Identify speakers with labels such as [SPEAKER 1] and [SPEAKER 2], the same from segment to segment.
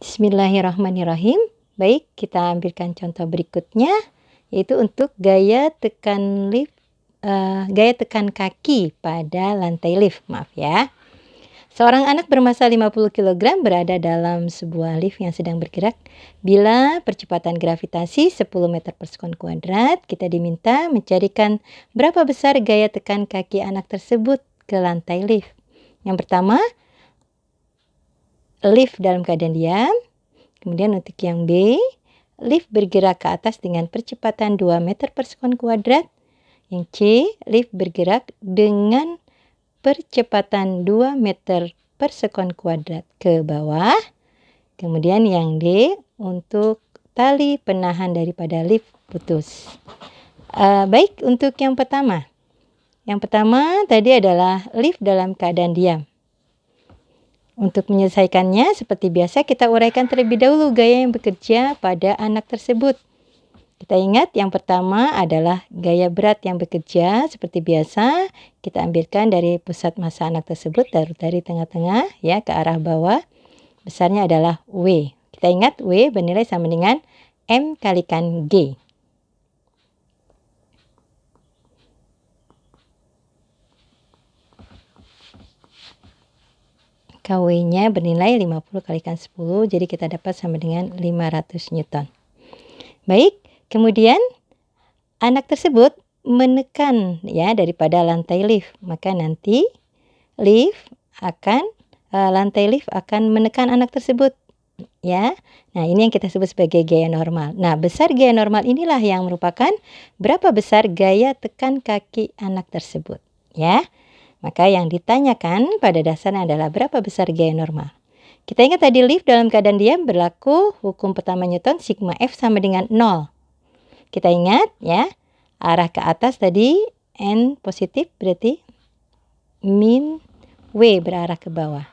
[SPEAKER 1] Bismillahirrahmanirrahim. Baik, kita ambilkan contoh berikutnya, yaitu untuk gaya tekan kaki pada lantai lift. Maaf ya. Seorang anak bermassa 50 kg berada dalam sebuah lift yang sedang bergerak. Bila percepatan gravitasi 10 meter per sekon kuadrat, kita diminta mencarikan berapa besar gaya tekan kaki anak tersebut ke lantai lift. Yang pertama, lift dalam keadaan diam. Kemudian untuk yang B, lift bergerak ke atas dengan percepatan 2 meter per sekon kuadrat. Yang C, lift bergerak dengan percepatan 2 meter per sekon kuadrat ke bawah. Kemudian yang D, untuk tali penahan daripada lift putus. Baik, untuk yang pertama. Yang pertama tadi adalah lift dalam keadaan diam. Untuk menyelesaikannya, seperti biasa kita uraikan terlebih dahulu gaya yang bekerja pada anak tersebut. Kita ingat yang pertama adalah gaya berat yang bekerja. Seperti biasa, kita ambilkan dari pusat massa anak tersebut, dari tengah-tengah ya ke arah bawah. Besarnya adalah W. Kita ingat W bernilai sama dengan M kalikan G. KW-nya bernilai 50 kalikan 10, jadi kita dapat sama dengan 500 Newton. Baik, kemudian anak tersebut menekan ya daripada lantai lift, maka nanti lantai lift akan menekan anak tersebut ya. Nah, ini yang kita sebut sebagai gaya normal. Nah, besar gaya normal inilah yang merupakan berapa besar gaya tekan kaki anak tersebut ya. Maka yang ditanyakan pada dasarnya adalah berapa besar gaya normal. Kita ingat tadi lift dalam keadaan diam berlaku hukum pertama Newton, sigma F sama dengan 0. Kita ingat ya, arah ke atas tadi N positif berarti min W berarah ke bawah.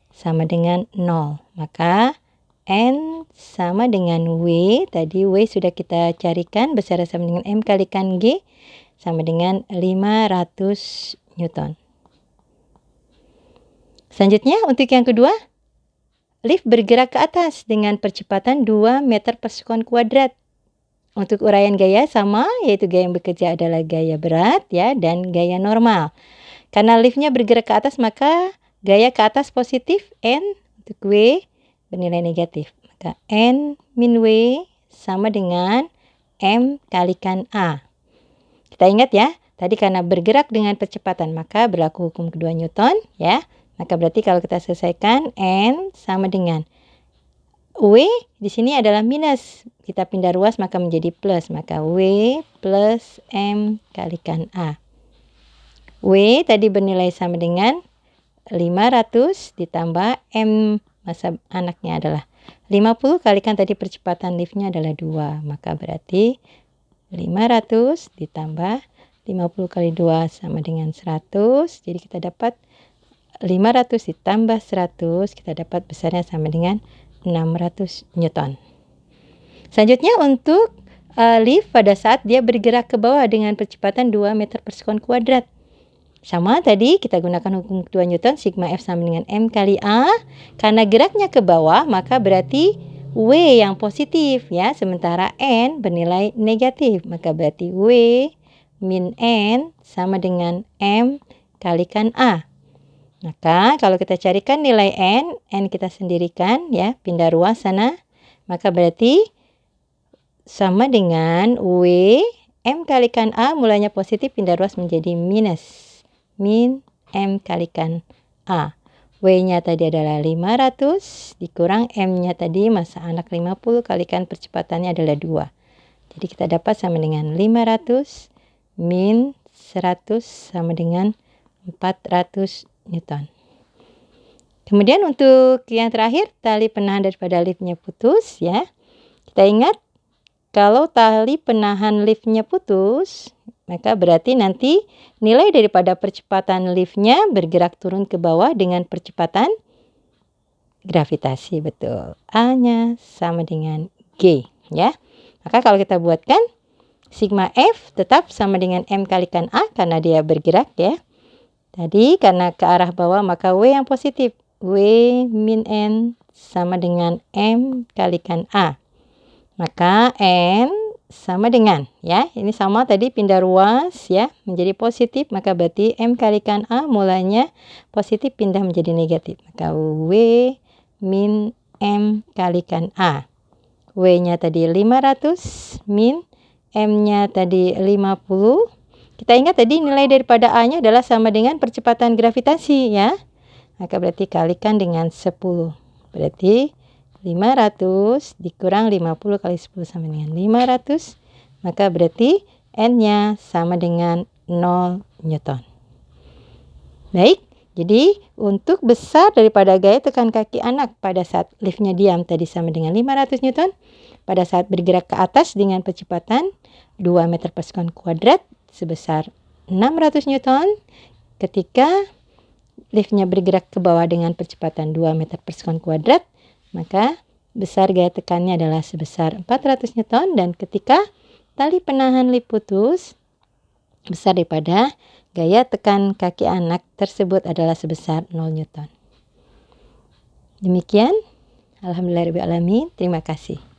[SPEAKER 1] Sama dengan 0. Maka N sama dengan W, tadi W sudah kita carikan besar sama dengan M kalikan G sama dengan 500 Newton. Selanjutnya untuk yang kedua, lift bergerak ke atas dengan percepatan 2 meter per sekon kuadrat. Untuk uraian gaya sama, yaitu gaya yang bekerja adalah gaya berat ya dan gaya normal. Karena liftnya bergerak ke atas, maka gaya ke atas positif, N untuk W bernilai negatif. Maka N min W sama dengan M kalikan A. Kita ingat ya, tadi karena bergerak dengan percepatan, maka berlaku hukum kedua Newton ya. Maka berarti kalau kita selesaikan N sama dengan W di sini adalah minus. Kita pindah ruas maka menjadi plus. Maka W plus M kalikan A. W tadi bernilai sama dengan 500 ditambah M massa anaknya adalah 50 kalikan tadi percepatan liftnya adalah 2. Maka berarti 500 ditambah 50 kali 2 sama dengan 100. Jadi kita dapat 500 ditambah 100, kita dapat besarnya sama dengan 600 Newton. Selanjutnya untuk lift pada saat dia bergerak ke bawah dengan percepatan 2 meter per sekon kuadrat. Sama tadi kita gunakan hukum kedua Newton, sigma F sama dengan M kali A. Karena geraknya ke bawah, maka berarti W yang positif ya, sementara N bernilai negatif. Maka berarti W min N sama dengan M kalikan A. Maka kalau kita carikan nilai N kita sendirikan ya, pindah ruas sana. Maka berarti sama dengan W M kalikan A, mulanya positif, pindah ruas menjadi minus. Min M kalikan A. W-nya tadi adalah 500, dikurang M-nya tadi massa anak 50 kalikan percepatannya adalah 2. Jadi kita dapat sama dengan 500 min 100 sama dengan 400 Newton. Kemudian untuk yang terakhir, tali penahan daripada liftnya putus ya. Kita ingat kalau tali penahan liftnya putus, maka berarti nanti nilai daripada percepatan liftnya bergerak turun ke bawah dengan percepatan gravitasi. Betul. A-nya sama dengan G ya. Maka kalau kita buatkan sigma F tetap sama dengan M kalikan A karena dia bergerak ya. Tadi karena ke arah bawah maka W yang positif. W min N sama dengan M kalikan A. Maka N sama dengan, ya, ini sama tadi pindah ruas ya menjadi positif, maka berarti M kalikan A mulanya positif pindah menjadi negatif. Maka W min M kalikan A. W-nya tadi 500 min M-nya tadi 50. Kita ingat tadi nilai daripada A-nya adalah sama dengan percepatan gravitasi ya. Maka berarti kalikan dengan 10. Berarti 500 dikurang 50 kali 10 sama dengan 500. Maka berarti N-nya sama dengan 0 Newton. Baik, jadi untuk besar daripada gaya tekan kaki anak pada saat liftnya diam tadi sama dengan 500 Newton. Pada saat bergerak ke atas dengan percepatan 2 meter per sekon kuadrat sebesar 600 Newton. Ketika liftnya bergerak ke bawah dengan percepatan 2 meter per sekon kuadrat, maka besar gaya tekannya adalah sebesar 400 Newton. Dan ketika tali penahan lift putus, besar daripada gaya tekan kaki anak tersebut adalah sebesar 0 Newton. Demikian. Alhamdulillahirabbil alamin. Terima kasih.